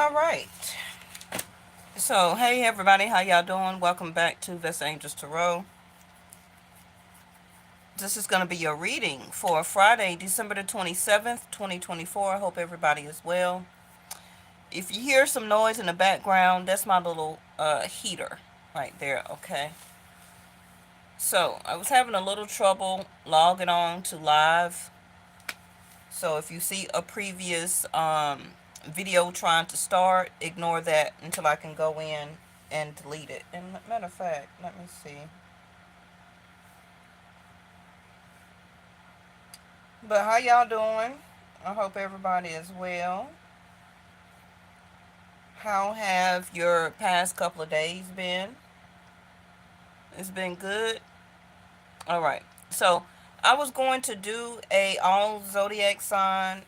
All right. So, hey everybody, how y'all doing? Welcome back to Vesta Angels Tarot. This is going to be your reading for Friday, December the 27th, 2024. I hope everybody is well. If you hear some noise in the background, that's my little heater right there, okay? So, I was having a little trouble logging on to live. So, if you see a previous video trying to start, ignore that until I can go in and delete it. And matter of fact, let me see. But how y'all doing? I hope everybody is well. How have your past couple of days been? It's been good. All right. So I was going to do a all zodiac sign,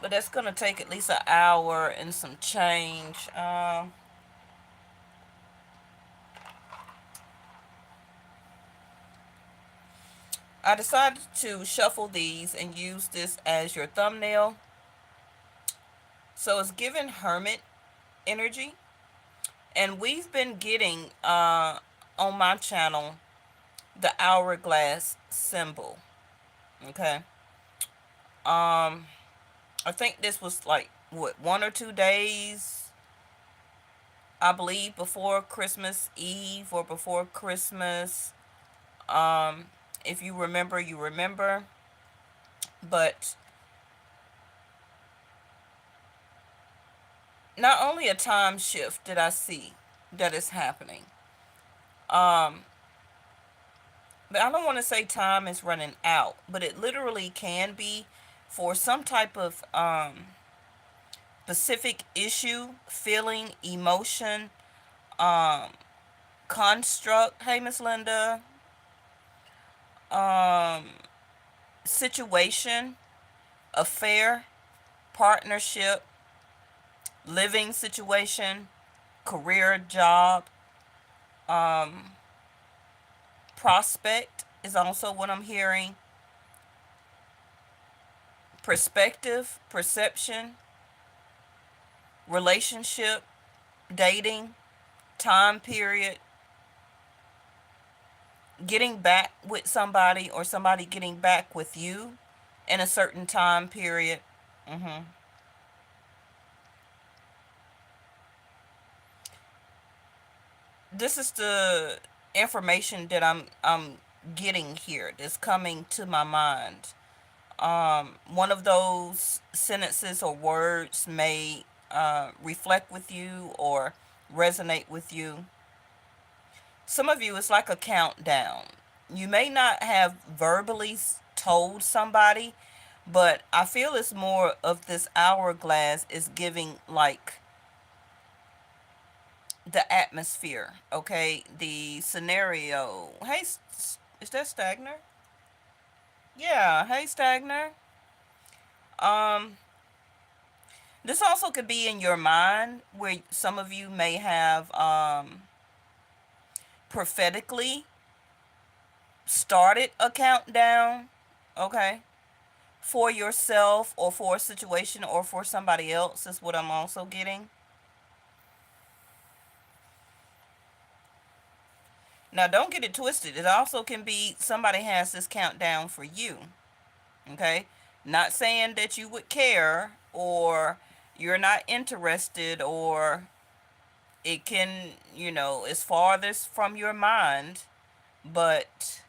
but that's gonna take at least an hour and some change. I decided to shuffle these and use this as your thumbnail. So it's giving Hermit energy. And we've been getting on my channel the hourglass symbol. Okay. I think this was like what 1 or 2 days, I believe, before Christmas Eve or before Christmas. Um, if you remember, you remember. But not only a time shift did I see that is happening. Um, but I don't want to say time is running out, but it literally can be for some type of specific issue, feeling, emotion, um, construct. Hey, Miss Linda. Um, Situation, affair, partnership, living situation, career, job, um, prospect is also what I'm hearing. Perspective, perception, relationship, dating, time period, getting back with somebody or somebody getting back with you in a certain time period. hmm This is the information that I'm getting here. That's coming to my mind. One of those sentences or words may reflect with you or resonate with you. Some of you, it's like a countdown. You may not have verbally told somebody, but I feel it's more of this hourglass is giving like the atmosphere, okay? The scenario. Hey, is that Stagner? Yeah, hey, Stagner. Um, this also could be in your mind where some of you may have prophetically started a countdown, okay? For yourself or for a situation or for somebody else is what I'm also getting. Now, don't get it twisted. It also can be somebody has this countdown for you. Okay? Not saying that you would care or you're not interested or it can, is farthest from your mind, but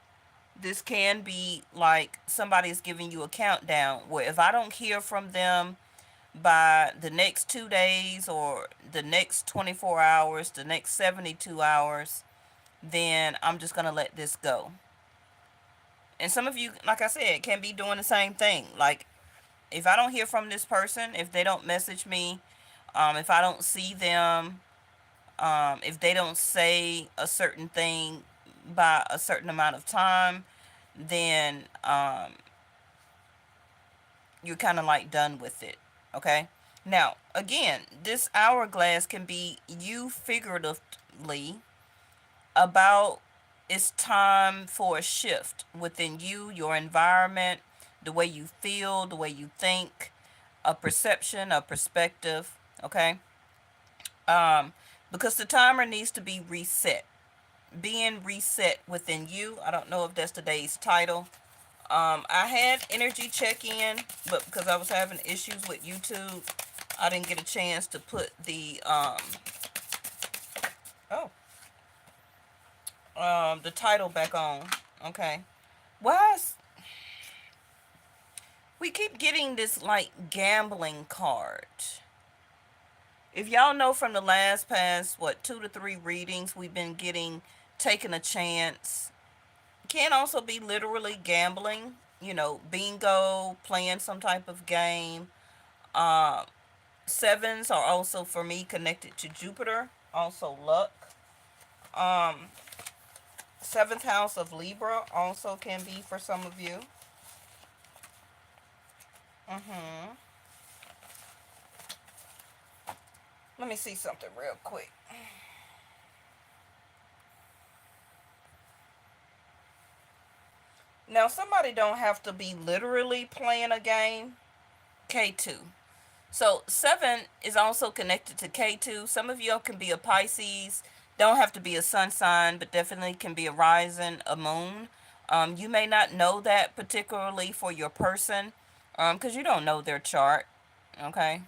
this can be like somebody's giving you a countdown where if I don't hear from them by the next 2 days or the next 24 hours, the next 72 hours, then I'm just going to let this go. And some of you, like I said, can be doing the same thing. Like, if I don't hear from this person, if they don't message me, if I don't see them, if they don't say a certain thing by a certain amount of time, then you're kind of like done with it. Okay? Now, again, this hourglass can be you figuratively about it's time for a shift within you, your environment, the way you feel, the way you think. a perception, a perspective, okay? Um, because the timer needs to be reset, being reset within you. I don't know if that's today's title. I had energy check in, but because I was having issues with YouTube, I didn't get a chance to put oh the title back on. Okay, why is we keep getting this like gambling card? If y'all know from the past what 2 to 3 readings, we've been getting taking a chance. Can also be literally gambling. Bingo, playing some type of game. Uh, Sevens are also for me connected to Jupiter, also luck. Um, Seventh house of Libra also can be for some of you. Mm-hmm. Let me see something real quick. Now, somebody don't have to be literally playing a game. K2. So 7 is also connected to K2. Some of y'all can be a Pisces. Don't have to be a sun sign, but definitely can be a rising, a moon. You may not know that particularly for your person, because you don't know their chart. Okay,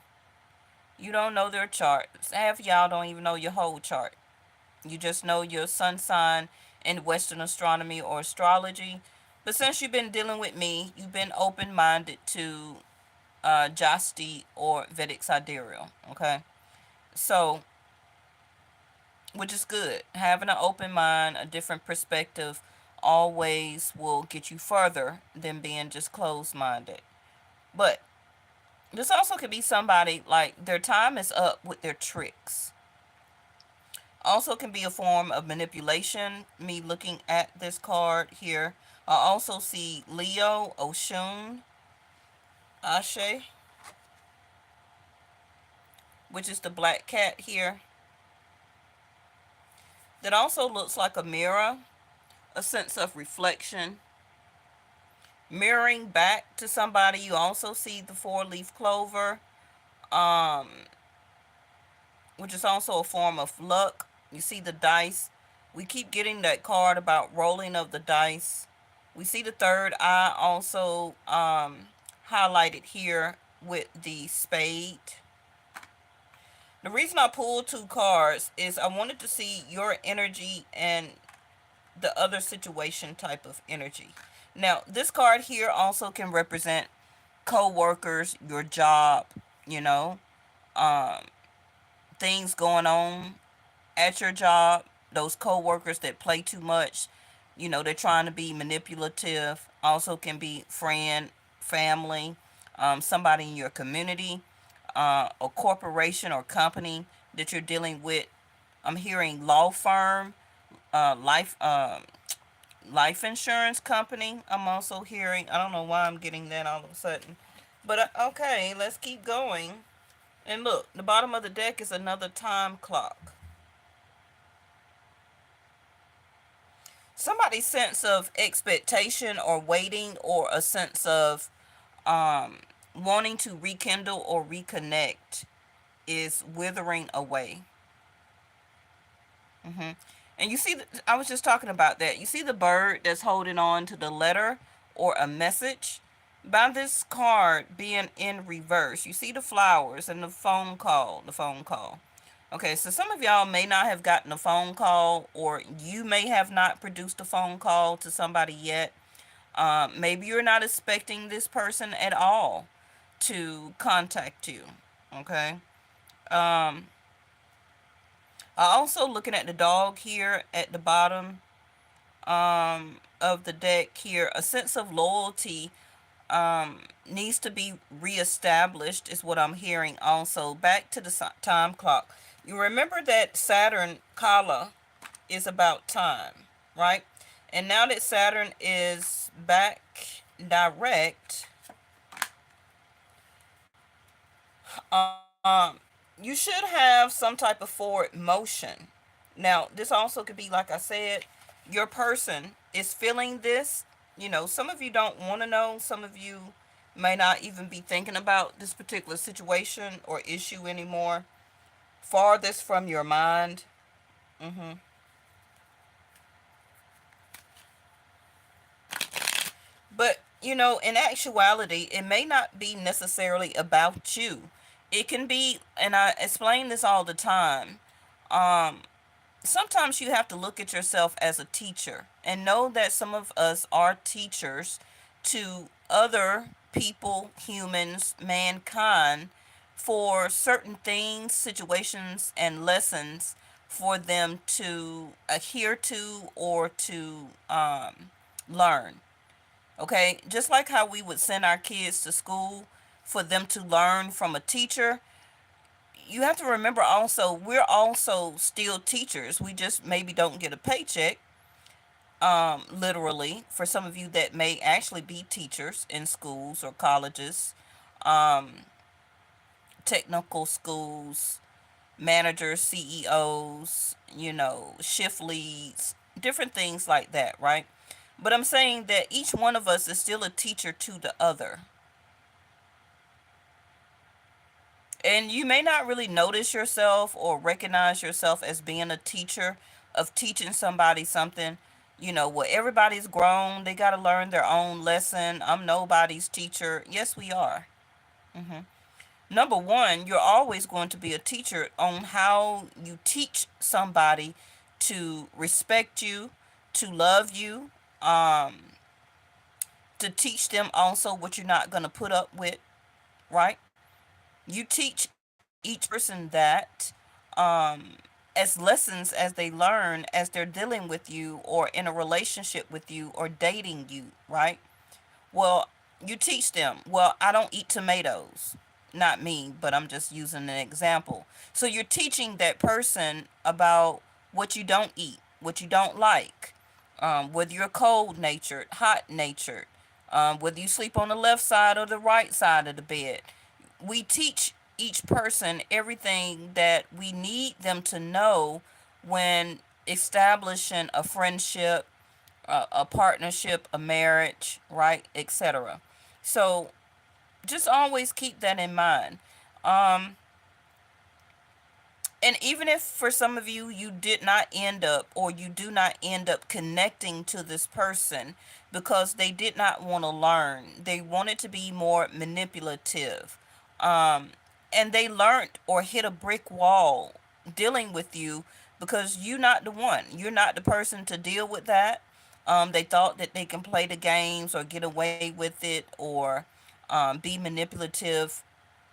you don't know their chart. Half of y'all don't even know your whole chart. You just know your sun sign in Western astronomy or astrology. But since you've been dealing with me, you've been open minded to Jasti or Vedic Sidereal. Okay, so which is good. Having an open mind, a different perspective, always will get you further than being just closed minded. But this also could be somebody like their time is up with their tricks. Also can be a form of manipulation. Me looking at this card here, I also see Leo, Oshun, Ashe, which is the black cat here. That also looks like a mirror, a sense of reflection, mirroring back to somebody. You also see the 4-leaf clover, um, which is also a form of luck. You see the dice. We keep getting that card about rolling of the dice. We see the third eye also highlighted here with the spade. The reason I pulled 2 cards is I wanted to see your energy and the other situation type of energy. Now, this card here also can represent co-workers, your job, you know, um, things going on at your job, those co-workers that play too much, they're trying to be manipulative. Also can be friend, family, somebody in your community, a corporation or company that you're dealing with. I'm hearing law firm, life life insurance company. I'm also hearing, I don't know why I'm getting that all of a sudden. But okay, let's keep going. And look, the bottom of the deck is another time clock. Somebody's sense of expectation or waiting, or a sense of um, wanting to rekindle or reconnect is withering away. hmm And you see, I was just talking about that. You see the bird that's holding on to the letter or a message? By this card being in reverse, you see the flowers and the phone call. The phone call. Okay, so some of y'all may not have gotten a phone call, or you may have not produced a phone call to somebody yet. Maybe you're not expecting this person at all to contact you. Okay. Um, I also looking at the dog here at the bottom of the deck here. A sense of loyalty needs to be reestablished is what I'm hearing. Also, back to the time clock. You remember that Saturn Kala is about time, right? And now that Saturn is back direct, um, you should have some type of forward motion. Now, this also could be, like I said, your person is feeling this. Some of you don't want to know. Some of you may not even be thinking about this particular situation or issue anymore. Farthest from your mind. hmm But, in actuality, it may not be necessarily about you. It can be, and I explain this all the time. Um, Sometimes you have to look at yourself as a teacher and know that some of us are teachers to other people, humans, mankind, for certain things, situations, and lessons for them to adhere to or to learn. Okay, just like how we would send our kids to school for them to learn from a teacher, you have to remember also we're also still teachers. We just maybe don't get a paycheck, literally, for some of you that may actually be teachers in schools or colleges, um, technical schools, managers, CEOs, shift leads, different things like that, right? But I'm saying that each one of us is still a teacher to the other. And you may not really notice yourself or recognize yourself as being a teacher of teaching somebody something. Well, everybody's grown. They got to learn their own lesson. I'm nobody's teacher. Yes, we are. hmm Number one, you're always going to be a teacher on how you teach somebody to respect you, to love you, um, to teach them also what you're not going to put up with, right? You teach each person that, as lessons as they learn as they're dealing with you or in a relationship with you or dating you, right? Well, you teach them, well, I don't eat tomatoes. Not me, but I'm just using an example. So you're teaching that person about what you don't eat, what you don't like, whether you're cold natured, hot natured, whether you sleep on the left side or the right side of the bed. We teach each person everything that we need them to know when establishing a friendship, a partnership, a marriage, right, etc. So just always keep that in mind. Um, and even if for some of you, you did not end up or you do not end up connecting to this person because they did not want to learn, they wanted to be more manipulative, um, and they learned or hit a brick wall dealing with you because you're not the person to deal with that. They thought that they can play the games or get away with it or be manipulative,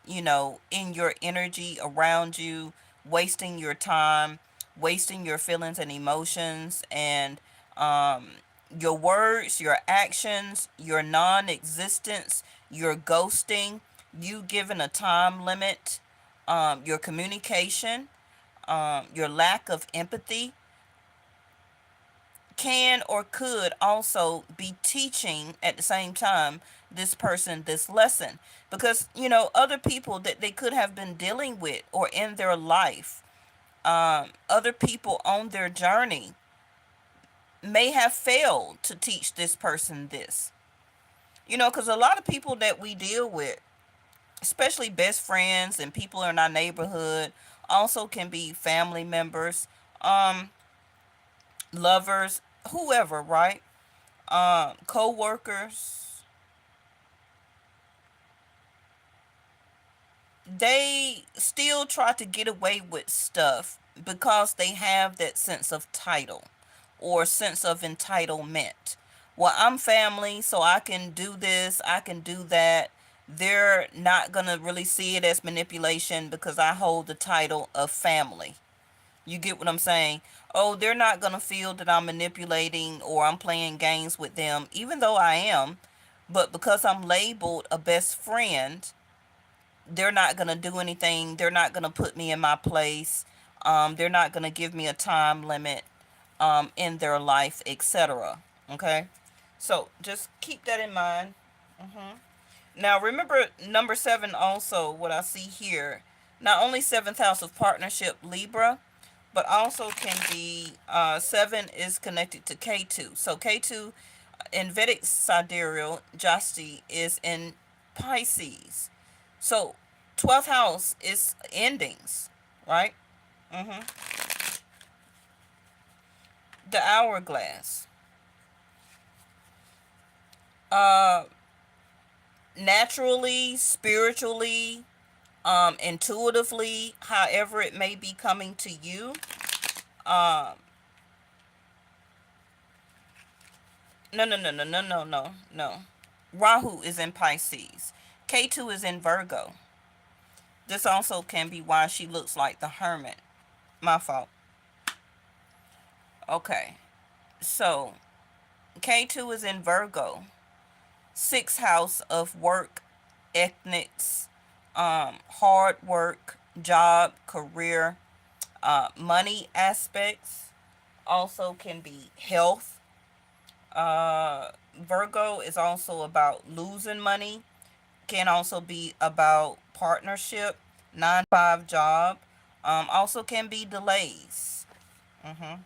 in your energy around you, wasting your time, wasting your feelings and emotions, and um, your words, your actions, your non existence, your ghosting, you giving a time limit, your communication, your lack of empathy can or could also be teaching at the same time this person this lesson, because other people that they could have been dealing with or in their life, other people on their journey may have failed to teach this person this, because a lot of people that we deal with, especially best friends and people in our neighborhood, also can be family members, um lovers, whoever, right? Co-workers, they still try to get away with stuff because they have that sense of title or sense of entitlement. Well, I'm family, so I can do this, I can do that. They're not going to really see it as manipulation because I hold the title of family. You get what I'm saying? Oh, they're not going to feel that I'm manipulating or I'm playing games with them, even though I am. But because I'm labeled a best friend, they're not going to do anything. They're not going to put me in my place. They're not going to give me a time limit in their life, etc. Okay? So just keep that in mind. Now, remember number 7 also, what I see here. Not only 7th house of partnership, Libra, but also can be 7 is connected to K2. So K2 in Vedic sidereal Jasti is in Pisces. So 12th house is endings, right? Mm-hmm. The hourglass. Uh, Naturally, spiritually, intuitively, however it may be coming to you. Um, no, no, no, no, no, no, no, no. Rahu is in Pisces. K2 is in Virgo. This also can be why she looks like the hermit. My fault. Okay. So, K2 is in Virgo. Sixth house of work, ethnics, hard work, job, career, money aspects. Also can be health. Virgo is also about losing money. Can also be about partnership, 9 to 5 job. Also can be delays. Mm-hmm.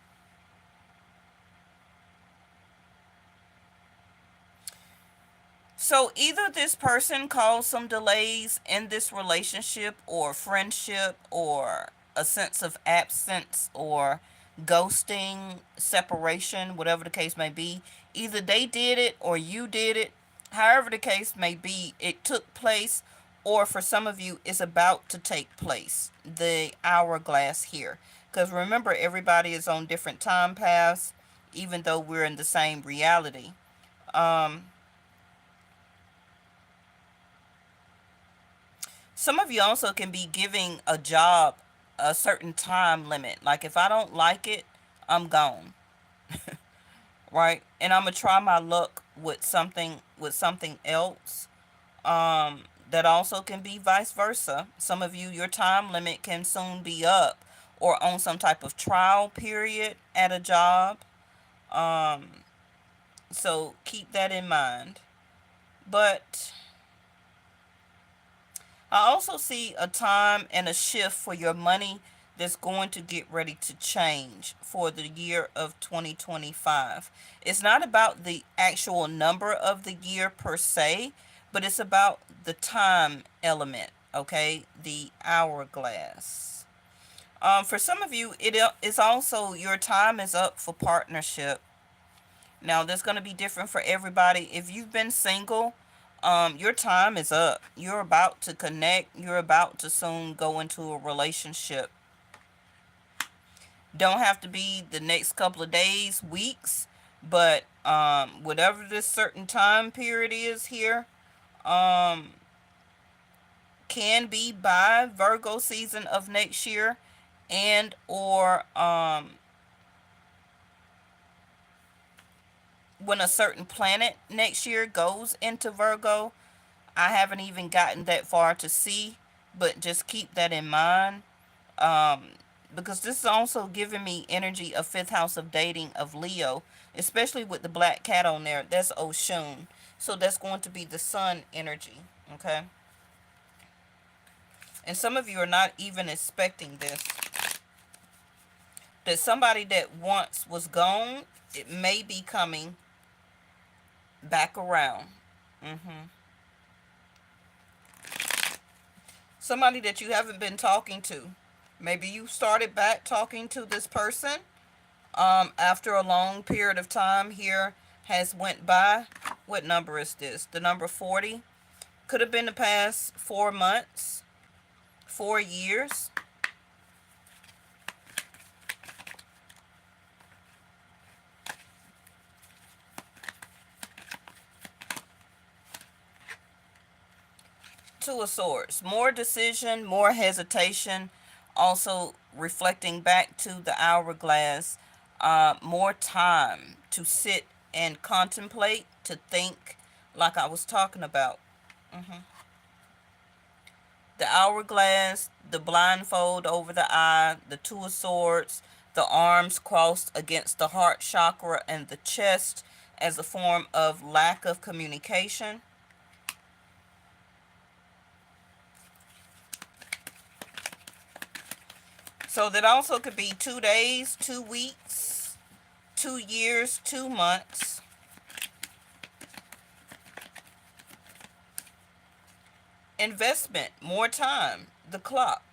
So either this person caused some delays in this relationship or friendship or a sense of absence or ghosting, separation, whatever the case may be. Either they did it or you did it. However the case may be, it took place, or for some of you, it's about to take place. The hourglass here. Because remember, everybody is on different time paths, even though we're in the same reality. Um, Some of you also can be giving a job a certain time limit. Like if I don't like it, I'm gone, right? And I'm gonna try my luck with something else. That also can be vice versa. Some of you, your time limit can soon be up, or on some type of trial period at a job. Um, so keep that in mind. But I also see a time and a shift for your money that's going to get ready to change for the year of 2025. It's not about the actual number of the year per se, but it's about the time element, okay? The hourglass. For some of you, it is also your time is up for partnership. Now, that's going to be different for everybody. If you've been single, your time is up. You're about to connect. You're about to soon go into a relationship. Don't have to be the next couple of days, weeks, but whatever this certain time period is here, um, can be by Virgo season of next year, and or when a certain planet next year goes into Virgo. I haven't even gotten that far to see, but just keep that in mind. Um, because this is also giving me energy of fifth house of dating of Leo, especially with the black cat on there. That's Oshun. So that's going to be the sun energy. Okay. And some of you are not even expecting this. That somebody that once was gone, it may be coming back around. Somebody that you haven't been talking to. Maybe you started back talking to this person after a long period of time here has went by. What number is this? The number 40. Could have been the past 4 months, 4 years. Two of Swords. More decision, more hesitation. Also reflecting back to the hourglass. More time to sit and contemplate, to think, like I was talking about. The hourglass, the blindfold over the eye, the two of swords, the arms crossed against the heart chakra and the chest as a form of lack of communication. So that also could be 2 days, 2 weeks, 2 years, 2 months. investment, more time, the clock.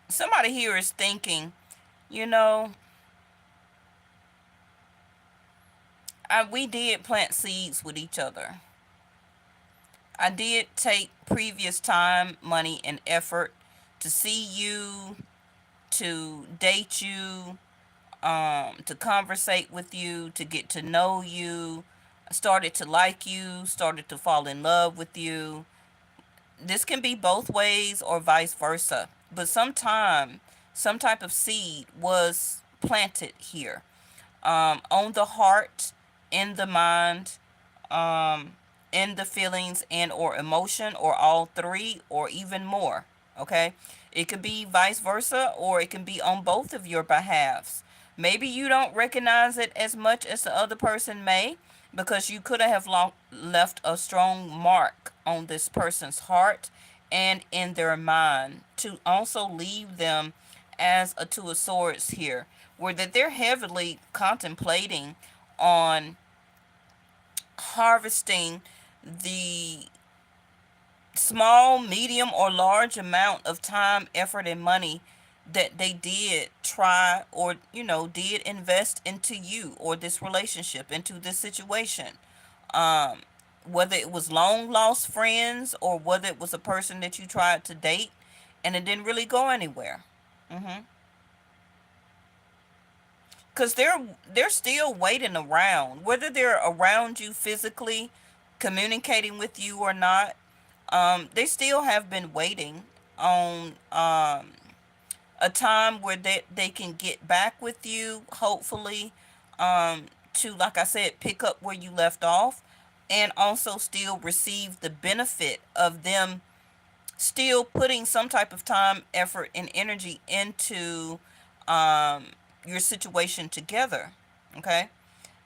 Somebody here is thinking, you know, we did plant seeds with each other. I did take previous time, money, and effort to see you, to date you, to conversate with you, to get to know you. I started to like you, started to fall in love with you. This can be both ways or vice versa. But sometime, some type of seed was planted here, on the heart, in the mind, um, in the feelings and or emotion, or all three, or even more. Okay, it could be vice versa, or it can be on both of your behalves. Maybe you don't recognize it as much as the other person may, because you could have left a strong mark on this person's heart and in their mind, to also leave them as a two of swords here, where that they're heavily contemplating on harvesting the small, medium, or large amount of time, effort, and money that they did try, or did invest into you, or this relationship, into this situation. um Whether it was long lost friends, or whether it was a person that you tried to date and it didn't really go anywhere. Because they're still waiting around, whether they're around you physically, communicating with you or not. They still have been waiting on a time where they can get back with you, hopefully, to, like I said, pick up where you left off, and also still receive the benefit of them still putting some type of time, effort, and energy into um, your situation together. Okay.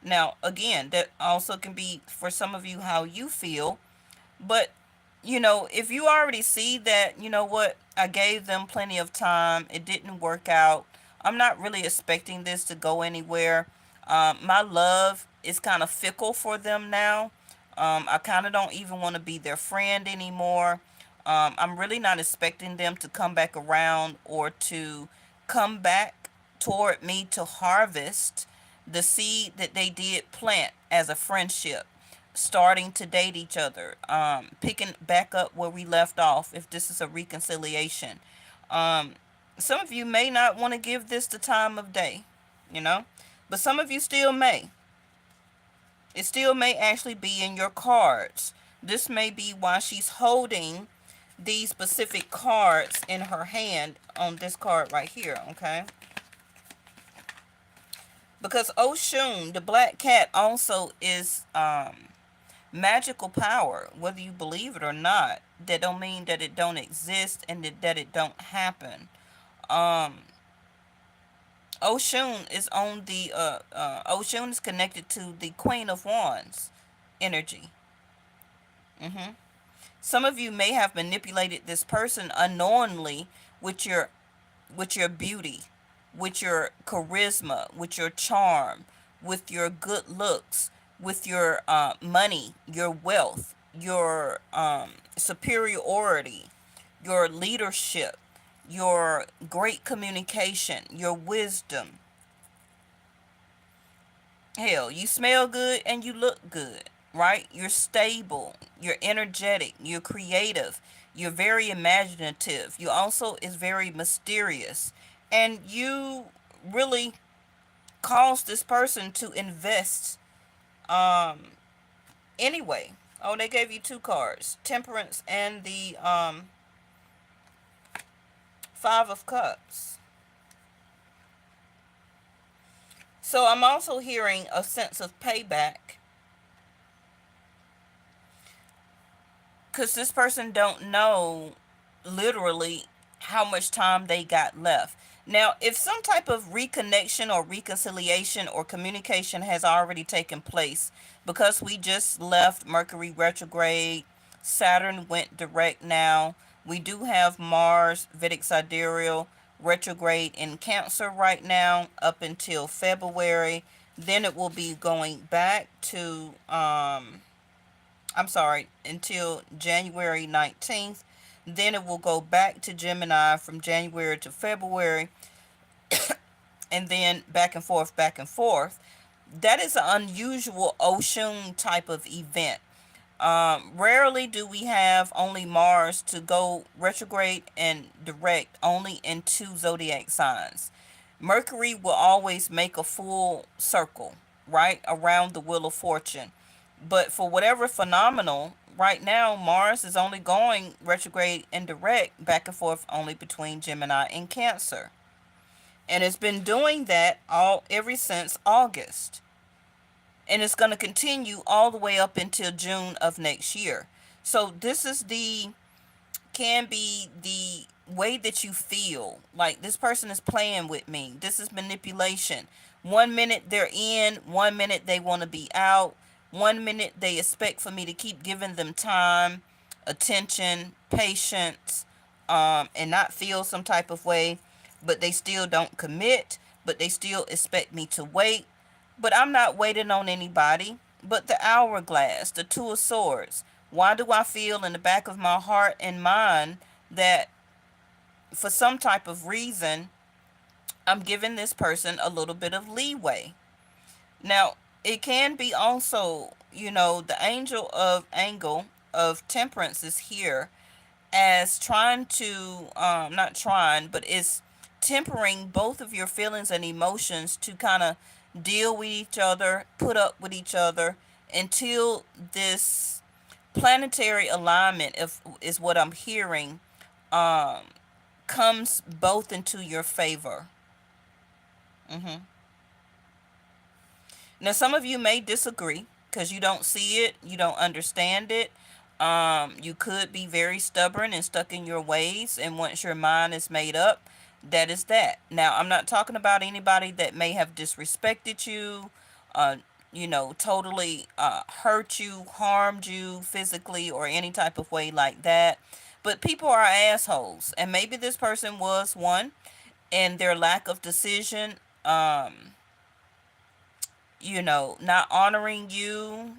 Now, again, that also can be for some of you how you feel, but if you already see that, what, I gave them plenty of time, it didn't work out, I'm not really expecting this to go anywhere. My love is kind of fickle for them now. I kind of don't even want to be their friend anymore. I'm really not expecting them to come back around, or to come back toward me to harvest the seed that they did plant as a friendship, starting to date each other, picking back up where we left off, if this is a reconciliation. Um, some of you may not want to give this the time of day, you know, but some of you still may. It still may actually be in your cards. This may be why she's holding these specific cards in her hand on this card right here, okay? Because Oshun, the black cat, also is magical power, whether you believe it or not. That don't mean that it don't exist, and that it don't happen. Um, Oshun is on the Oshun is connected to the Queen of Wands energy. Some of you may have manipulated this person unknowingly with your beauty, with your charisma, with your charm, with your good looks, with your money, your wealth, your superiority, your leadership, your great communication, your wisdom. Hell, you smell good and you look good, right? You're stable, you're energetic, you're creative, you're very imaginative. You also is very mysterious. And you really cause this person to invest um anyway. Oh, they gave you two cards, Temperance and the 5 of Cups. So I'm also hearing a sense of payback, because this person don't know literally how much time they got left. Now, if some type of reconnection or reconciliation or communication has already taken place, because we just left Mercury retrograde, Saturn went direct now, we do have Mars, Vedic sidereal, retrograde in Cancer right now up until February. Then it will be going back to, I'm sorry, until January 19th. Then it will go back to Gemini from January to February, and then back and forth, back and forth. That is an unusual ocean type of event. Rarely do we have only Mars to go retrograde and direct only in two zodiac signs. Mercury will always make a full circle, right, around the Wheel of Fortune. But for whatever phenomenal, right now, Mars is only going retrograde and direct back and forth only between Gemini and Cancer. And it's been doing that all ever since August. And it's going to continue all the way up until June of next year. So this is can be the way that you feel like this person is playing with me. This is manipulation. 1 minute they're in, 1 minute they want to be out, 1 minute they expect for me to keep giving them time, attention, patience, and not feel some type of way, but they still don't commit, but they still expect me to wait. But I'm not waiting on anybody. But the hourglass, the Two of Swords. Why do I feel in the back of my heart and mind that for some type of reason, I'm giving this person a little bit of leeway? Now, it can be also, the angle of temperance is here as trying to, not trying, but it's tempering both of your feelings and emotions to kind of deal with each other, put up with each other until this planetary alignment is what I'm hearing, um, comes both into your favor. hmm Now, some of you may disagree because you don't see it, you don't understand it. You could be very stubborn and stuck in your ways, and once your mind is made up, that is that. Now, I'm not talking about anybody that may have disrespected you, uh, totally hurt you, harmed you physically, or any type of way like that. But people are assholes, and maybe this person was one, and their lack of decision, not honoring you,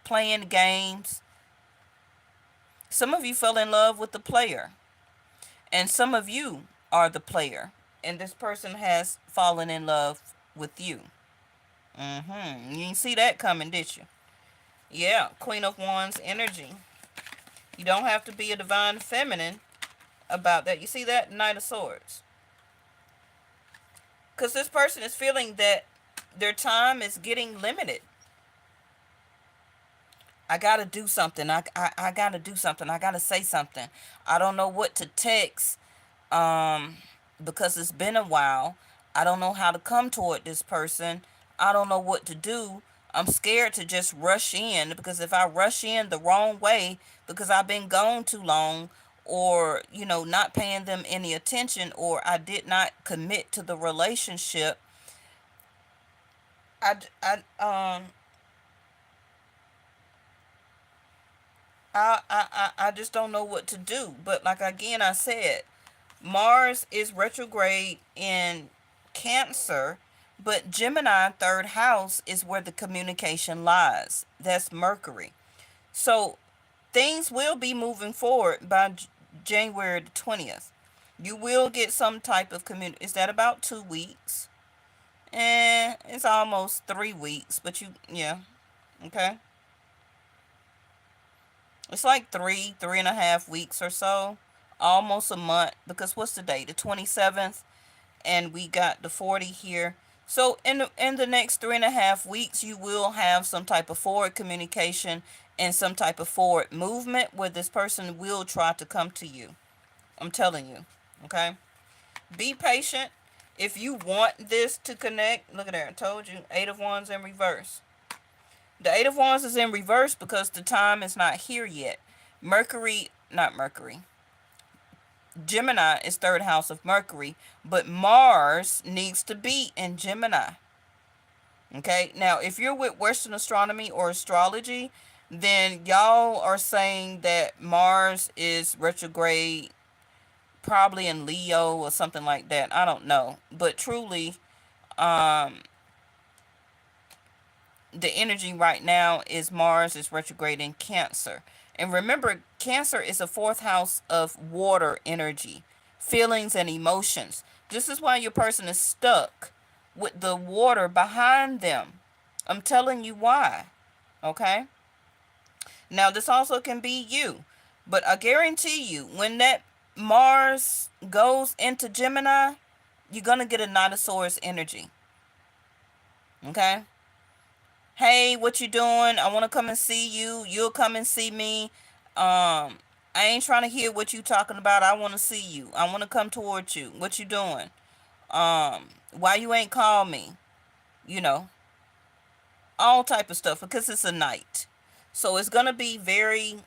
playing games. Some of you fell in love with the player, and some of you are the player, and this person has fallen in love with you. You didn't see that coming, did you? Yeah, Queen of Wands energy. You don't have to be a divine feminine about that. You see that? Knight of Swords. Because this person is feeling that their time is getting limited. I gotta do something. I gotta do something. I gotta say something. I don't know what to text, because it's been a while. I don't know how to come toward this person. I don't know what to do. I'm scared to just rush in, because if I rush in the wrong way, because I've been gone too long, or not paying them any attention, or I did not commit to the relationship, I I um I just don't know what to do. But like again, I said, Mars is retrograde in Cancer, but Gemini third house is where the communication lies. That's Mercury. So things will be moving forward by January the 20th. You will get some type of community. Is that about 2 weeks? It's almost 3 weeks, but yeah, okay. It's like three and a half weeks or so, almost a month. Because what's the date? The 27th, and we got the 40 here. So in the next 3.5 weeks, you will have some type of forward communication and some type of forward movement where this person will try to come to you. I'm telling you, okay? Be patient. If you want this to connect, look at there. I told you, Eight of Wands in reverse. The Eight of Wands is in reverse because the time is not here yet. Not Mercury. Gemini is third house of Mercury, but Mars needs to be in Gemini. Okay, now if you're with Western astronomy or astrology, then y'all are saying that Mars is retrograde probably in Leo or something like that. I don't know. But truly, um, the energy right now is Mars is retrograde in Cancer. And remember, Cancer is a fourth house of water energy, feelings and emotions. This is why your person is stuck with the water behind them. I'm telling you why. Okay? Now, this also can be you. But I guarantee you, when that Mars goes into Gemini, you're going to get a Nodosaurus energy. Okay? Hey, what you doing? I want to come and see you. You'll come and see me. I ain't trying to hear what you talking about. I want to see you. I want to come towards you. What you doing? Why you ain't call me? You know, all type of stuff because it's a night. So it's gonna be very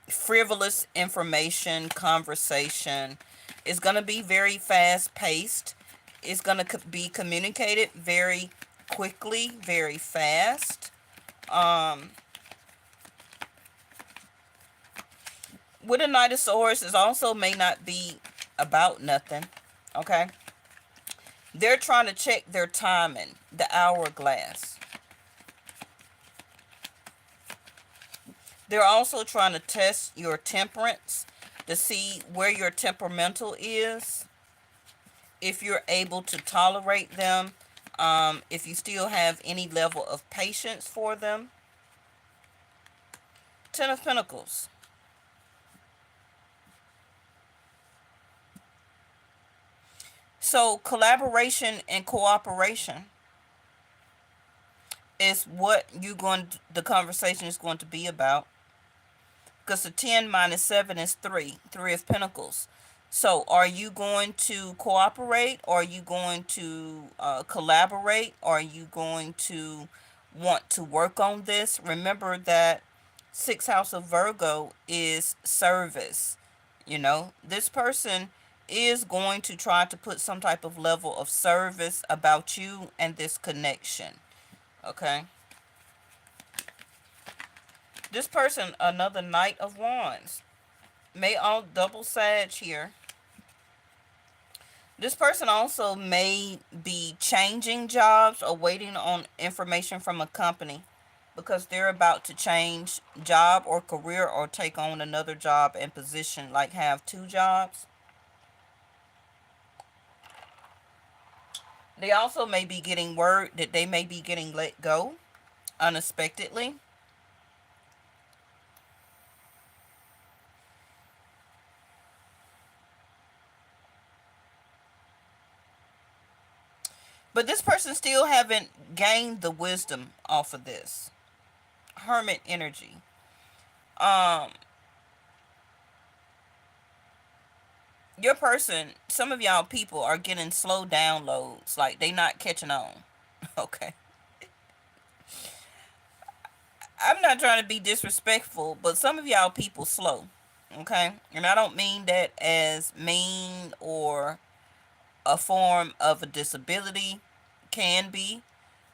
frivolous information, conversation. It's gonna be very fast paced. It's gonna be communicated very quickly, very fast. Um, with a Knight of Swords, it also may not be about nothing. Okay, they're trying to check their timing, the hourglass. They're also trying to test your temperance to see where your temperamental is, if you're able to tolerate them, if you still have any level of patience for them. Ten of Pentacles. So collaboration and cooperation is what the conversation is going to be about. Because the 10 minus 7 is 3. 3 of Pentacles. So are you going to cooperate? Or are you going to collaborate? Or are you going to want to work on this? Remember that 6th house of Virgo is service. You know, this person is going to try to put some type of level of service about you and this connection. Okay? This person, another Knight of Wands. May all double Sag here. This person also may be changing jobs or waiting on information from a company because they're about to change job or career or take on another job and position, like have 2 jobs. They also may be getting word that they may be getting let go unexpectedly. But this person still haven't gained the wisdom off of this. Hermit energy. Um, your person, some of y'all people are getting slow downloads. Like they not catching on. Okay. I'm not trying to be disrespectful, but some of y'all people slow. Okay. And I don't mean that as mean or a form of a disability. Can be,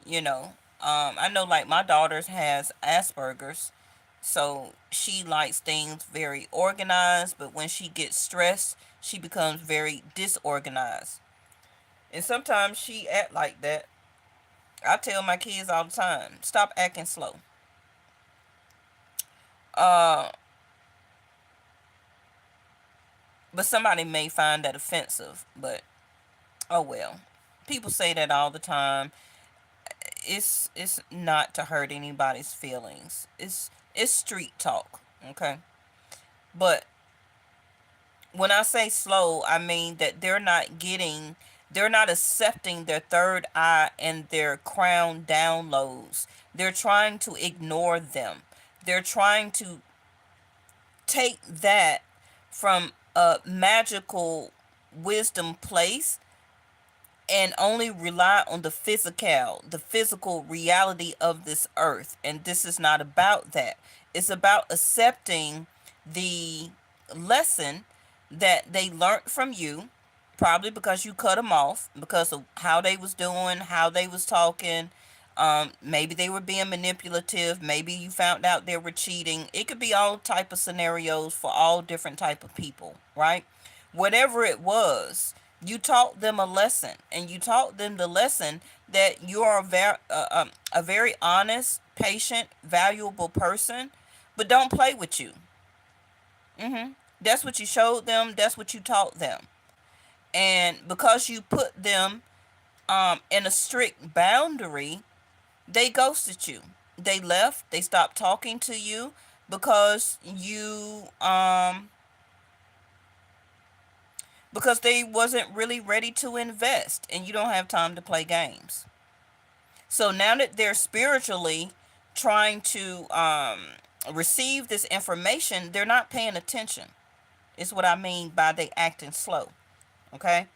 you know. I know like my daughter has Asperger's, so she likes things very organized, but when she gets stressed, she becomes very disorganized. And sometimes she act like that. I tell my kids all the time, stop acting slow. Uh, but somebody may find that offensive, but oh well. People say that all the time. It's not to hurt anybody's feelings. It's street talk, okay? But when I say slow, I mean that they're not accepting their third eye and their crown downloads. They're trying to ignore them. They're trying to take that from a magical wisdom place and only rely on the physical reality of this earth. And this is not about that. It's about accepting the lesson that they learned from you, probably because you cut them off because of how they was doing, how they was talking. Maybe they were being manipulative. Maybe you found out they were cheating. It could be all type of scenarios for all different type of people, right? whatever it was, you taught them a lesson, and you taught them the lesson that you are a very honest, patient, valuable person, but don't play with you. That's what you showed them. That's what you taught them. And because you put them in a strict boundary, they ghosted you. They left. They stopped talking to you because because they wasn't really ready to invest, and you don't have time to play games. So now that they're spiritually trying to receive this information, they're not paying attention. Is what I mean by they acting slow. Okay?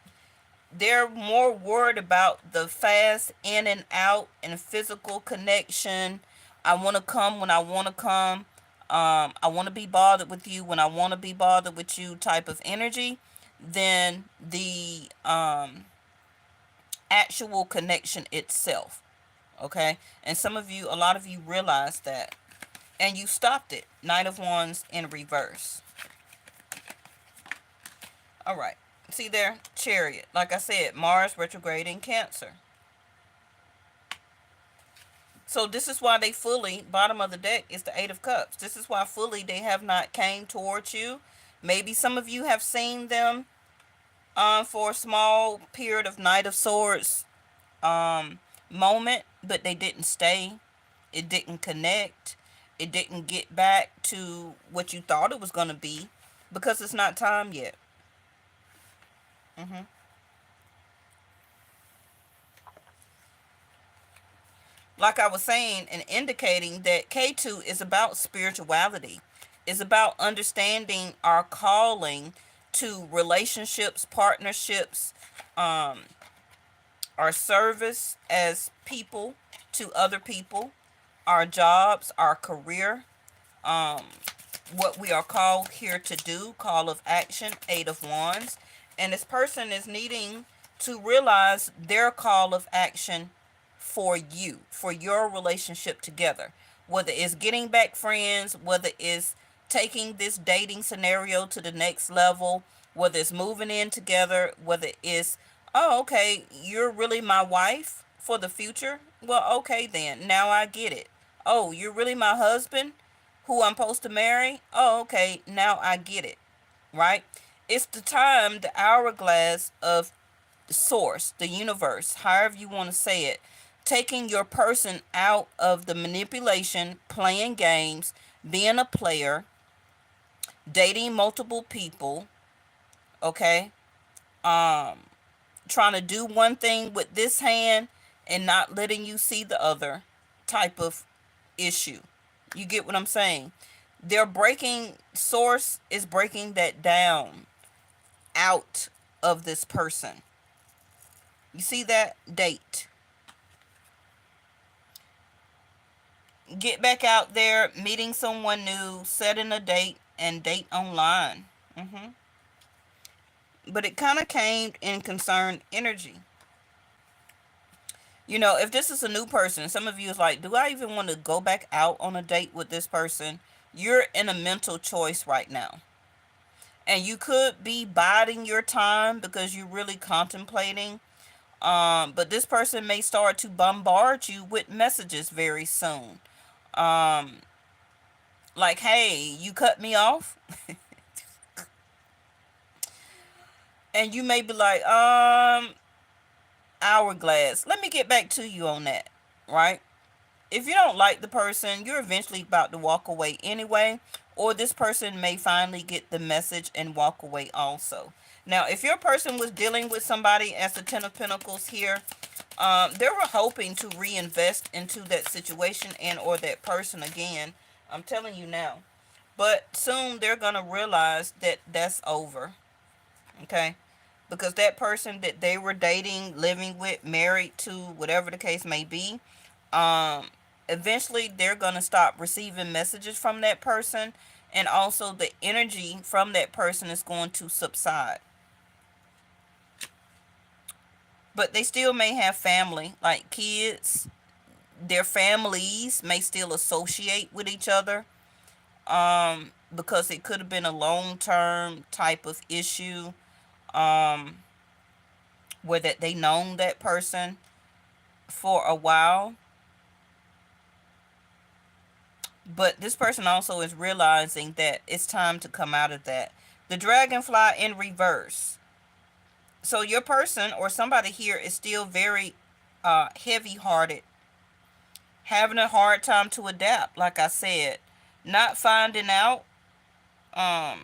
They're more worried about the fast in and out and physical connection. I want to come when I want to come. I want to be bothered with you when I want to be bothered with you type of energy than the actual connection itself. Okay? And a lot of you realize that. And you stopped it. Knight of Wands in reverse. All right. See there? Chariot. Like I said, Mars retrograde in Cancer. So this is why they fully, bottom of the deck is the Eight of Cups. This is why fully they have not came towards you. Maybe some of you have seen them for a small period of Knight of Swords moment, but they didn't stay. It didn't connect. It didn't get back to what you thought it was going to be because it's not time yet. Like I was saying and indicating that K2 is about spirituality. It's about understanding our calling to relationships, partnerships, our service as people to other people, our jobs, our career, what we are called here to do, call of action, Eight of Wands. And this person is needing to realize their call of action for you, for your relationship together. Whether it's getting back friends, whether it's taking this dating scenario to the next level, whether it's moving in together, whether it's, oh, okay, you're really my wife for the future. Well, okay, then. Now I get it. Oh, you're really my husband who I'm supposed to marry? Oh, okay, now I get it. Right? It's the time, the hourglass of the source, the universe, however you want to say it, taking your person out of the manipulation, playing games, being a player, dating multiple people, okay? Trying to do one thing with this hand and not letting you see the other type of issue. You get what I'm saying? They're breaking, source is breaking that down out of this person. You see that? Date. Get back out there, meeting someone new, setting a date, and date online. But it kind of came in concern energy. You know, if this is a new person, some of you is like, do I even want to go back out on a date with this person? You're in a mental choice right now. And you could be biding your time because you're really contemplating. But this person may start to bombard you with messages very soon. Like, hey, you cut me off. And you may be like, hourglass. Let me get back to you on that. Right? If you don't like the person, you're eventually about to walk away anyway. Or this person may finally get the message and walk away also. Now, if your person was dealing with somebody as the Ten of Pentacles here, they were hoping to reinvest into that situation and or that person again. I'm telling you now. But soon they're going to realize that that's over. Okay? Because that person that they were dating, living with, married to, whatever the case may be, eventually they're going to stop receiving messages from that person. And also the energy from that person is going to subside. But they still may have family, like kids. Their families may still associate with each other. Because it could have been a long-term type of issue. um, where that they known that person for a while, but this person also is realizing that it's time to come out of that. The dragonfly in reverse. So your person or somebody here is still very heavy hearted, having a hard time to adapt, like I said, not finding out um,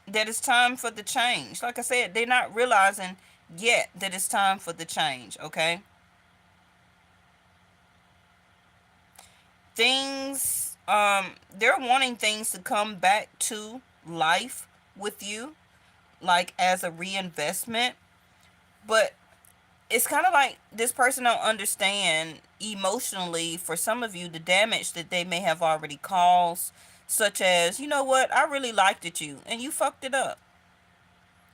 that it's time for the change. Like I said, they're not realizing yet that it's time for the change, okay? Things, they're wanting things to come back to life with you, like as a reinvestment, but it's kind of like this person don't understand emotionally for some of you the damage that they may have already caused, such as, you know what, I really liked it you and you fucked it up,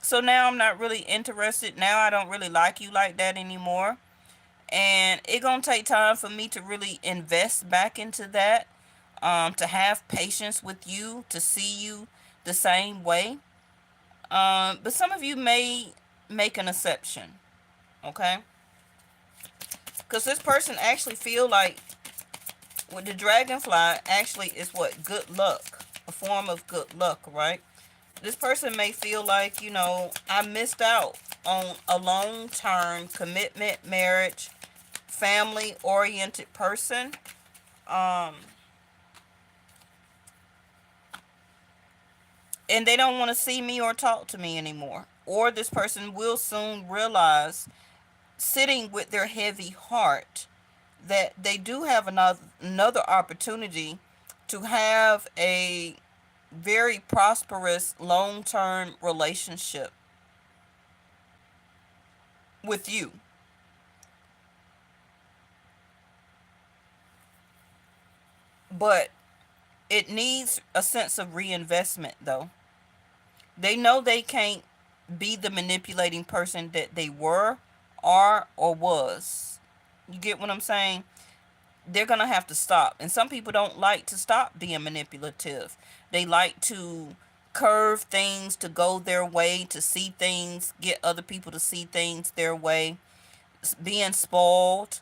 so now I'm not really interested, now I don't really like you like that anymore, and it gonna take time for me to really invest back into that, to have patience with you, to see you the same way, but some of you may make an exception, okay, because this person actually feel like with the dragonfly actually is what, good luck, a form of good luck, right? This person may feel like, you know, I missed out on a long-term commitment, marriage, family oriented person, um and they don't want to see me or talk to me anymore, or this person will soon realize, sitting with their heavy heart, that they do have another opportunity to have a very prosperous long-term relationship with you. But it needs a sense of reinvestment though. They know they can't be the manipulating person that they were, are, or was. You get what I'm saying? They're gonna have to stop. And some people don't like to stop being manipulative. They like to curve things to go their way, to see things, get other people to see things their way. Being spoiled,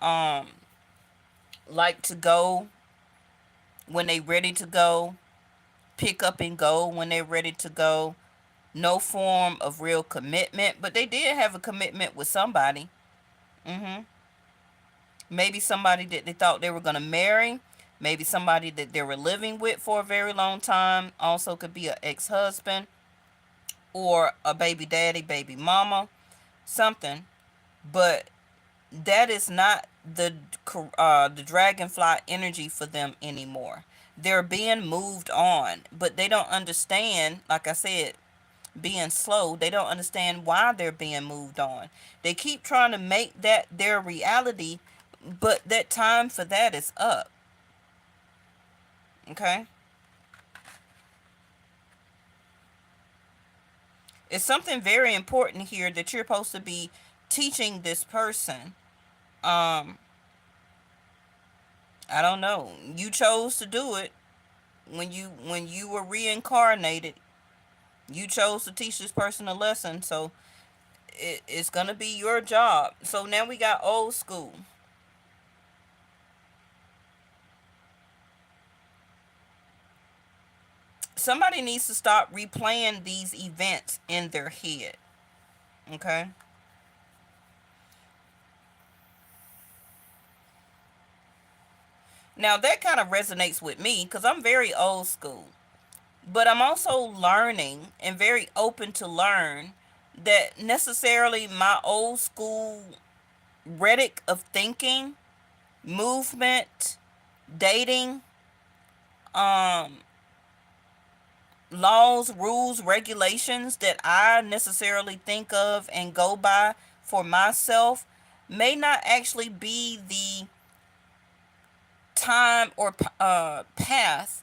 um, like to go when they ready to go, pick up and go when they're ready to go. No form of real commitment, but they did have a commitment with somebody. Mm-hmm. Maybe somebody that they thought they were going to marry, maybe somebody that they were living with for a very long time, also could be an ex-husband or a baby daddy, baby mama, something. But that is not the dragonfly energy for them anymore. They're being moved on, but they don't understand, like I said, being slow, they don't understand why they're being moved on. They keep trying to make that their reality, but that time for that is up. Okay? It's something very important here that you're supposed to be teaching this person. Um, I don't know. You chose to do it when you were reincarnated. You chose to teach this person a lesson, so it's gonna be your job. So now we got old school. Somebody needs to stop replaying these events in their head. Okay? Now that kind of resonates with me because I'm very old school. But I'm also learning and very open to learn that necessarily my old school rhetoric of thinking, movement, dating, um, laws, rules, regulations that I necessarily think of and go by for myself may not actually be the time or path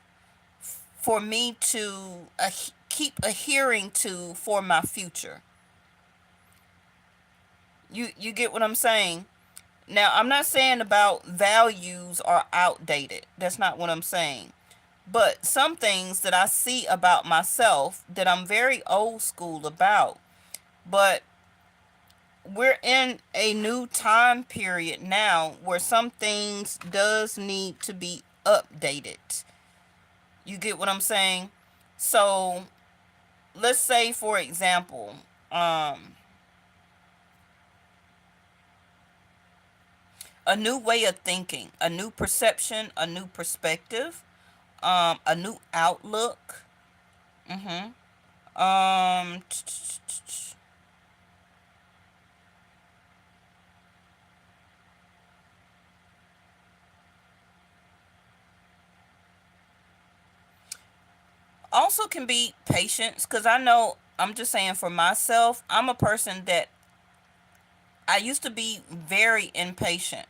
for me to keep adhering to for my future. You get what I'm saying? Now, I'm not saying about values are outdated. That's not what I'm saying. But some things that I see about myself that I'm very old school about, but we're in a new time period now where some things does need to be updated. You get what I'm saying? So let's say, for example, um, a new way of thinking, a new perception, a new perspective, a new outlook. Mm-hmm. Um, Also can be patience, because I know, I'm just saying for myself, I'm a person that I used to be very impatient.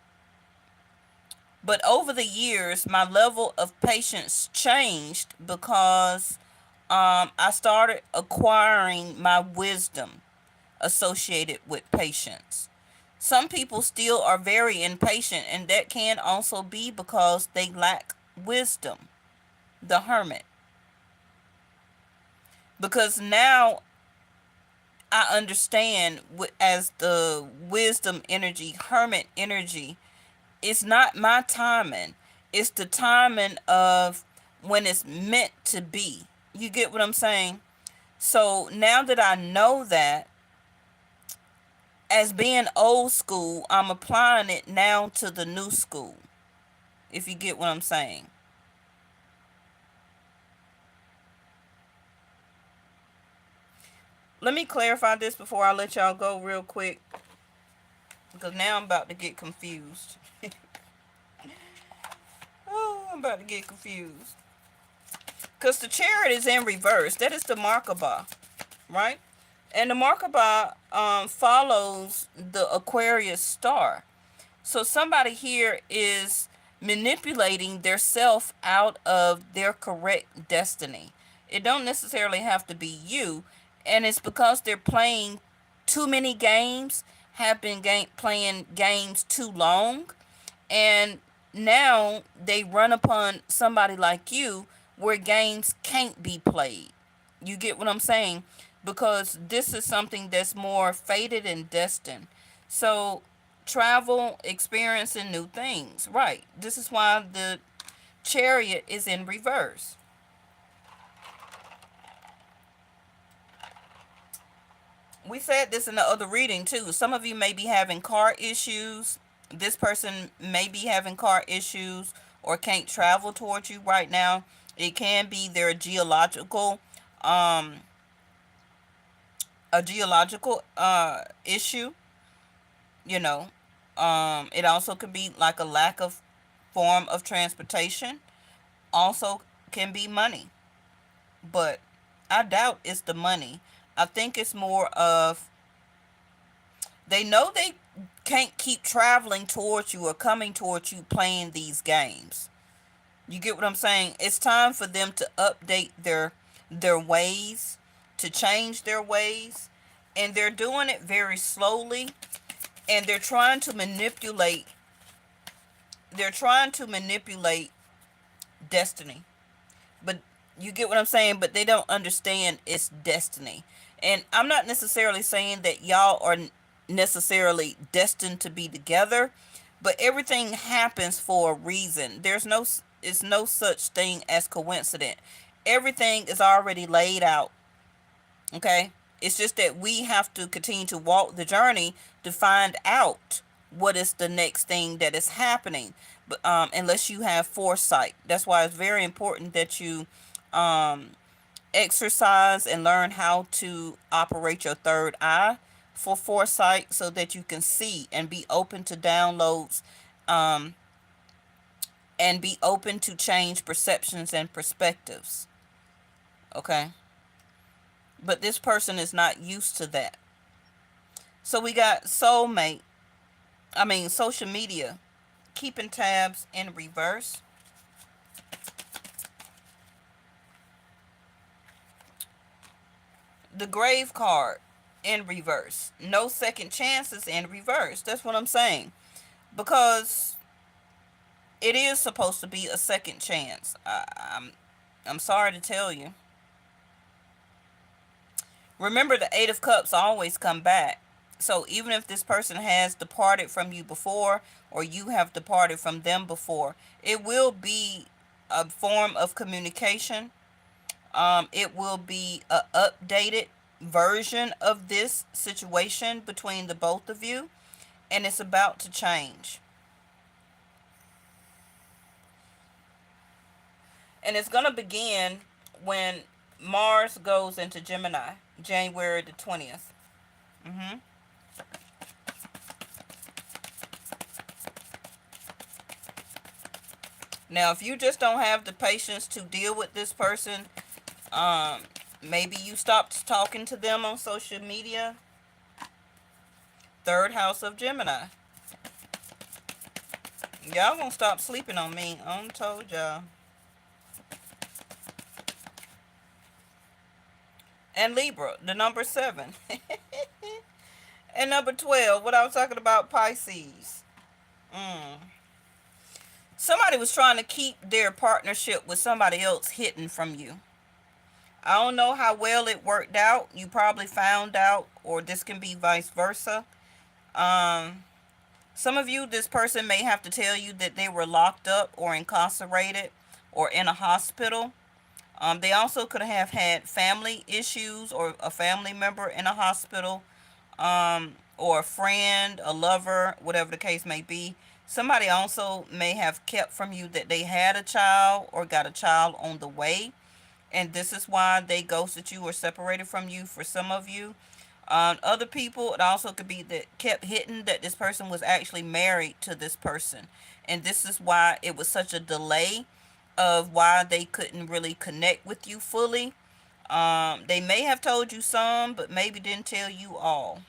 But over the years, my level of patience changed because I started acquiring my wisdom associated with patience. Some people still are very impatient, and that can also be because they lack wisdom. The hermit. Because now I understand, as the wisdom energy, hermit energy, it's not my timing. It's the timing of when it's meant to be. You get what I'm saying? So now that I know that, as being old school, I'm applying it now to the new school. If you get what I'm saying. Let me clarify this before I let y'all go real quick, because now I'm about to get confused. Oh, I'm about to get confused. Because the chariot is in reverse. That is the Merkaba, right? And the Merkaba follows the Aquarius star. So somebody here is manipulating their self out of their correct destiny. It don't necessarily have to be you, and it's because they're playing too many games, have been playing games too long, and now they run upon somebody like you where games can't be played. You get what I'm saying? Because this is something that's more fated and destined. So travel, experiencing new things. Right. This is why the chariot is in reverse. We said this in the other reading too. Some of you may be having car issues. This person may be having car issues or can't travel towards you right now. It can be their geological um a geological issue, you know. It also could be like a lack of form of transportation. Also can be money. But I doubt it's the money. I think it's more of, they know they can't keep traveling towards you or coming towards you playing these games. You get what I'm saying? It's time for them to update their ways, to change their ways, and they're doing it very slowly, and they're trying to manipulate destiny. But you get what I'm saying? But they don't understand it's destiny. And I'm not necessarily saying that y'all are necessarily destined to be together, but everything happens for a reason. It's no such thing as coincidence. Everything is already laid out. Okay? It's just that we have to continue to walk the journey to find out what is the next thing that is happening. But unless you have foresight. That's why it's very important that you um exercise and learn how to operate your third eye for foresight, so that you can see and be open to downloads, um and be open to change perceptions and perspectives. Okay? But this person is not used to that. So we got social media, keeping tabs in reverse. The grave card in reverse. No second chances in reverse. That's what I'm saying. Because it is supposed to be a second chance. I'm sorry to tell you. Remember, the Eight of Cups always come back. So even if this person has departed from you before, or you have departed from them before, it will be a form of communication. It will be a updated version of this situation between the both of you, and it's about to change. And it's going to begin when Mars goes into Gemini, January the 20th. Mm-hmm. Now, if you just don't have the patience to deal with this person, um, maybe you stopped talking to them on social media. Third house of Gemini. Y'all gonna stop sleeping on me. I done told y'all. And Libra, the number 7. And number 12, what I was talking about, Pisces. Mm. Somebody was trying to keep their partnership with somebody else hidden from you. I don't know how well it worked out. You probably found out, or this can be vice versa. Um, some of you, this person may have to tell you that they were locked up or incarcerated or in a hospital. They also could have had family issues or a family member in a hospital, or a friend, a lover, whatever the case may be. Somebody also may have kept from you that they had a child or got a child on the way, and this is why they ghosted you or separated from you for some of you. Other people, it also could be that kept hidden that this person was actually married to this person, and this is why it was such a delay of why they couldn't really connect with you fully. They may have told you some, but maybe didn't tell you all.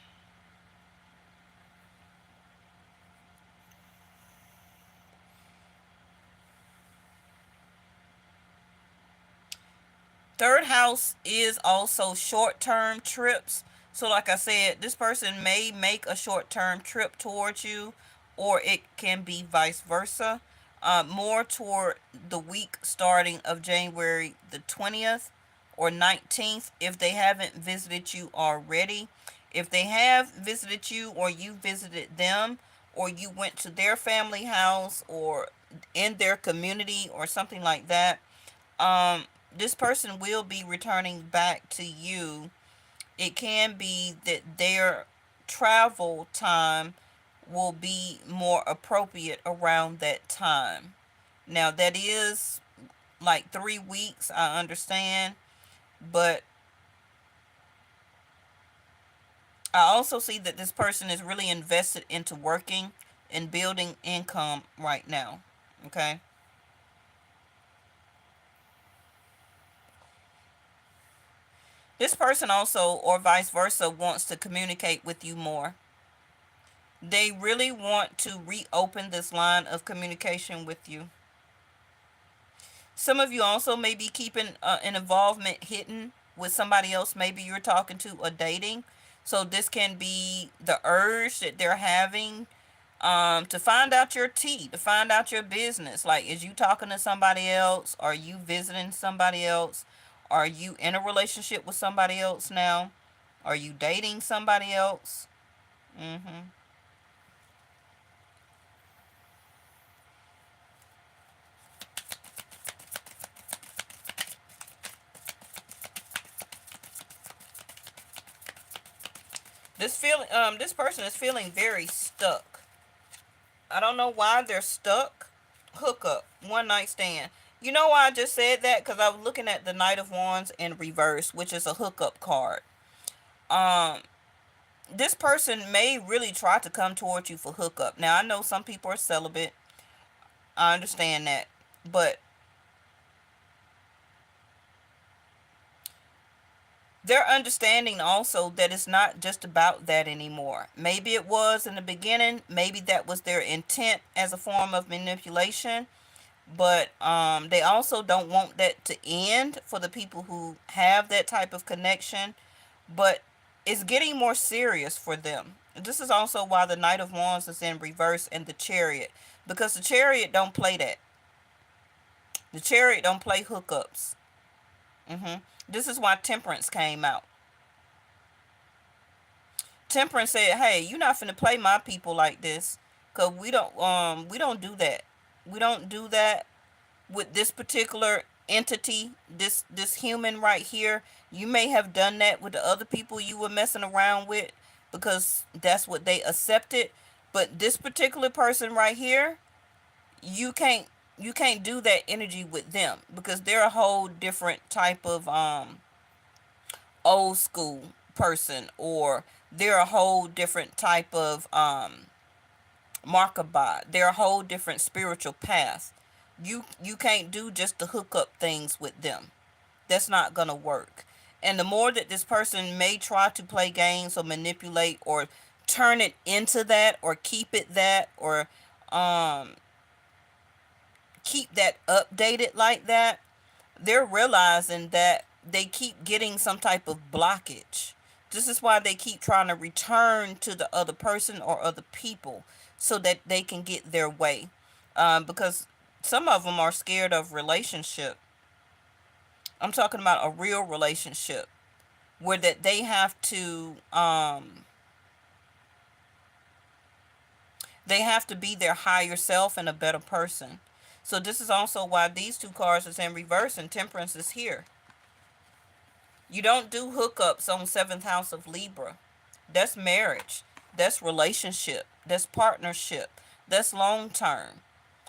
Third house is also short term trips. So, like I said, this person may make a short term trip towards you, or it can be vice versa. More toward the week starting of January the 20th or 19th, if they haven't visited you already. If they have visited you, or you visited them, or you went to their family house or in their community or something like that, um, this person will be returning back to you. It can be that their travel time will be more appropriate around that time. Now, that is like 3 weeks, I understand, but I also see that this person is really invested into working and building income right now. Okay. This person also, or vice versa, wants to communicate with you more. They really want to reopen this line of communication with you. Some of you also may be keeping an involvement hidden with somebody else. Maybe you're talking to or dating. So this can be the urge that they're having, to find out your tea, to find out your business. Like, is you talking to somebody else? Are you visiting somebody else? Are you in a relationship with somebody else now? Are you dating somebody else? Mm-hmm. This person is feeling very stuck. I don't know why they're stuck. Hookup, one night stand. You know why I just said that? Because I was looking at the Knight of Wands in reverse, which is a hookup card. Um, this person may really try to come towards you for hookup. Now, I know some people are celibate. I understand that. But they're understanding also that it's not just about that anymore. Maybe it was in the beginning. Maybe that was their intent as a form of manipulation. But they also don't want that to end for the people who have that type of connection. But it's getting more serious for them. This is also why the Knight of Wands is in reverse and the Chariot. Because the Chariot don't play that. The Chariot don't play hookups. This is why temperance came out. Temperance said, "Hey, you're not finna play my people like this, cause we don't do that. We don't do that with this particular entity, this human right here. You may have done that with the other people you were messing around with because that's what they accepted, but this particular person right here, you can't you can't do that energy with them because they're a whole different type of old school person, or they're a whole different type of Markabah. They're a whole different spiritual path. You can't do just the hook up things with them. That's not gonna work. And the more that this person may try to play games or manipulate or turn it into that or keep it that or um keep that updated like that, they're realizing that they keep getting some type of blockage. This is why they keep trying to return to the other person or other people so that they can get their way. Because some of them are scared of relationship. I'm talking about a real relationship where that they have to be their higher self and a better person. So this is also why these two cards is in reverse and temperance is here. You don't do hookups on seventh house of Libra. That's marriage. That's relationship. That's partnership. That's long term.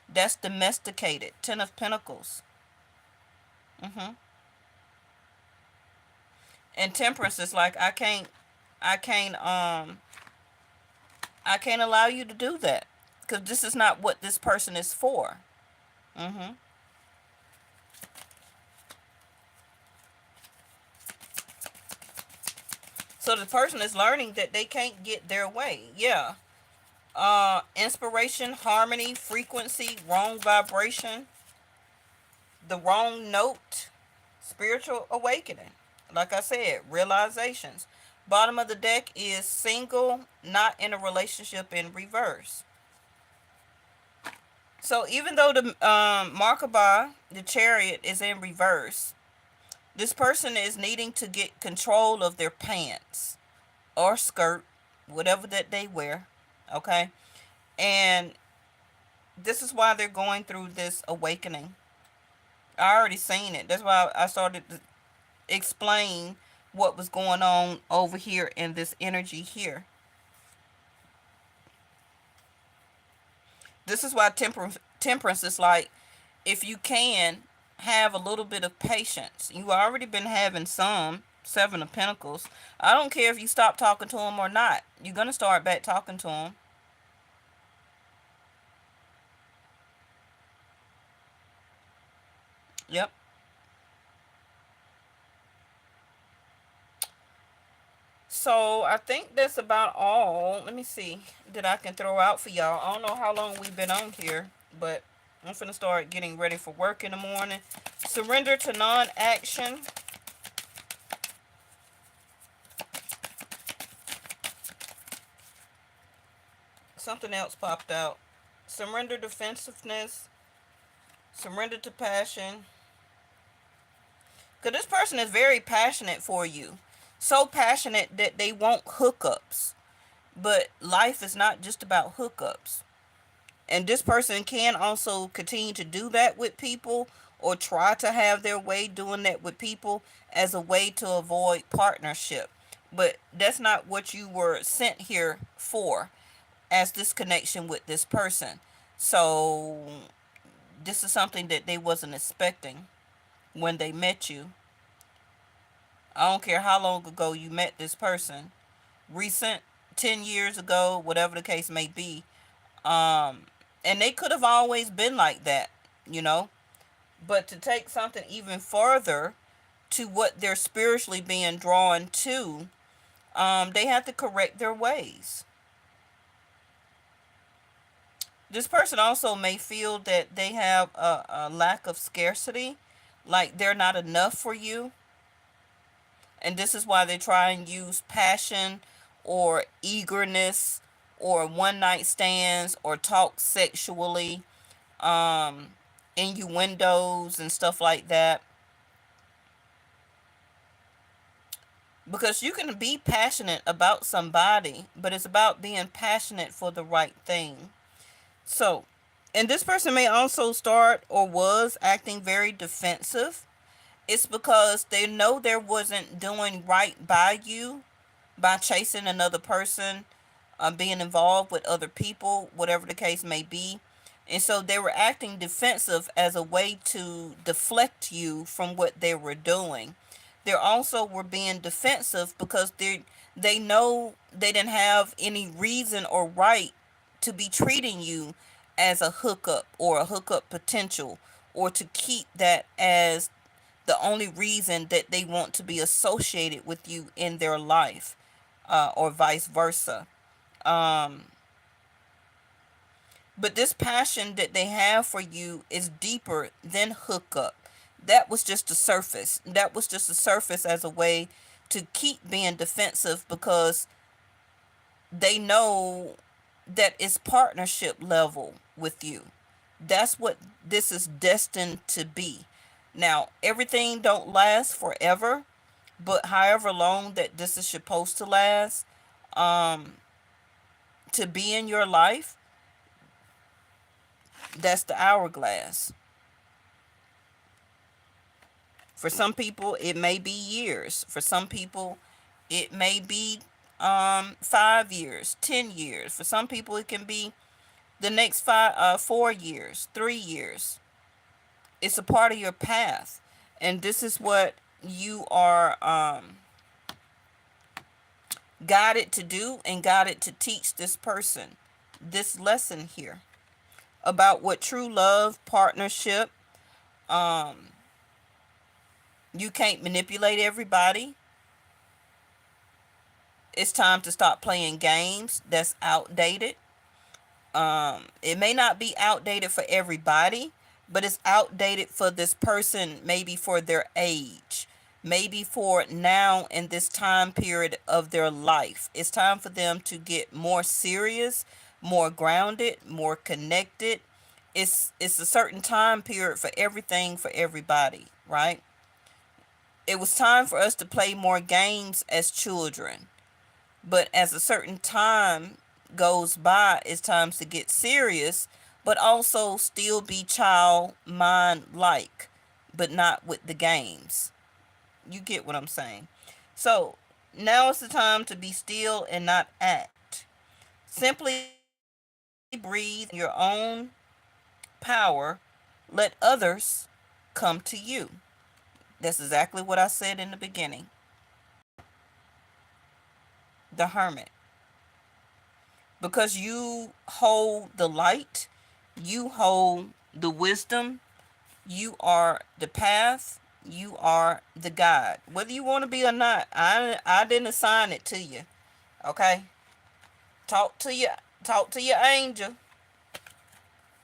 That's domesticated. Ten of Pentacles. hmm And temperance is like I can't I can't allow you to do that because this is not what this person is for. hmm So the person is learning that they can't get their way. Yeah. Inspiration, harmony, frequency, wrong vibration, the wrong note, spiritual awakening. Like I said, realizations. Bottom of the deck is single, not in a relationship in reverse. So even though the Markaba, the chariot, is in reverse, this person is needing to get control of their pants or skirt, whatever that they wear. Okay. And this is why they're going through this awakening. I already seen it. That's why I started to explain what was going on over here in this energy here. This is why temperance is like, if you can, have a little bit of patience. You already been having some. Seven of Pentacles. I don't care if you stop talking to them or not. You're going to start back talking to them. Yep. So I think that's about all. Let me see that I can throw out for y'all. I don't know how long we've been on here, but I'm finna start getting ready for work in the morning. Surrender to non-action. Something else popped out. Surrender defensiveness. Surrender to passion. Because this person is very passionate for you. So passionate that they want hookups. But life is not just about hookups. And this person can also continue to do that with people or try to have their way doing that with people as a way to avoid partnership. But that's not what you were sent here for, as this connection with this person. So this is something that they wasn't expecting when they met you. I don't care how long ago you met this person. Recent, 10 years ago, whatever the case may be. Um, and they could have always been like that, you know. But to take something even further to what they're spiritually being drawn to, they have to correct their ways. This person also may feel that they have a lack of scarcity, like they're not enough for you. And this is why they try and use passion or eagerness or one night stands or talk sexually, um, innuendos and stuff like that. Because you can be passionate about somebody, but it's about being passionate for the right thing. So, and this person may also start or was acting very defensive. It's because they know there wasn't doing right by you by chasing another person, being involved with other people, whatever the case may be. And so they were acting defensive as a way to deflect you from what they were doing. They also were being defensive because they know they didn't have any reason or right to be treating you as a hookup or a hookup potential, or to keep that as the only reason that they want to be associated with you in their life, or vice versa. Um, but this passion that they have for you is deeper than hookup. That was just the surface. That was just the surface as a way to keep being defensive, because they know that it's partnership level with you. That's what this is destined to be. Now, everything don't last forever, but however long that this is supposed to last, um, to be in your life, that's the hourglass. For some people, it may be years. For some people, it may be 5 years, 10 years. For some people, it can be the next 4 years, 3 years. It's a part of your path, and this is what you are guided to do and guided to teach this person this lesson here about what true love, partnership. Um, you can't manipulate everybody. It's time to stop playing games that's outdated. It may not be outdated for everybody, but it's outdated for this person, maybe for their age, maybe for now in this time period of their life. It's time for them to get more serious, more grounded, more connected. It's a certain time period for everything for everybody, right? It was time for us to play more games as children. But as a certain time goes by, it's time to get serious, but also still be child mind like, but not with the games. You get what I'm saying? So now it's the time to be still and not act. Simply breathe in your own power. Let others come to you. That's exactly what I said in the beginning. The hermit. Because you hold the light, you hold the wisdom, you are the path, you are the guide. Whether you want to be or not, I didn't assign it to you. Okay? Talk to you talk to your angel.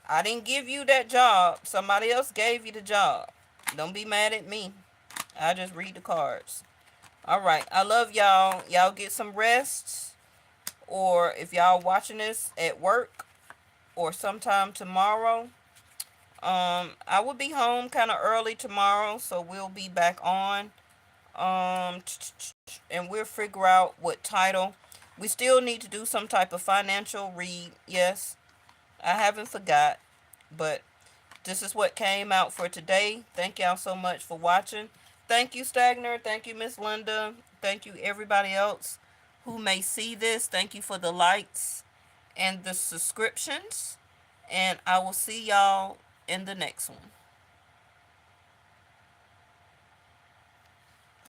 I didn't give you that job. Somebody else gave you the job. Don't be mad at me. I just read the cards. All right. I love y'all. Y'all get some rest. Or if y'all watching this at work or sometime tomorrow, I will be home kind of early tomorrow, so we'll be back on. Um, and we'll figure out what title. We still need to do some type of financial read. Yes, I haven't forgot, but this is what came out for today. Thank y'all so much for watching. Thank you, Stagner. Thank you, Miss Linda. Thank you, everybody else who may see this. Thank you for the likes and the subscriptions. And I will see y'all in the next one.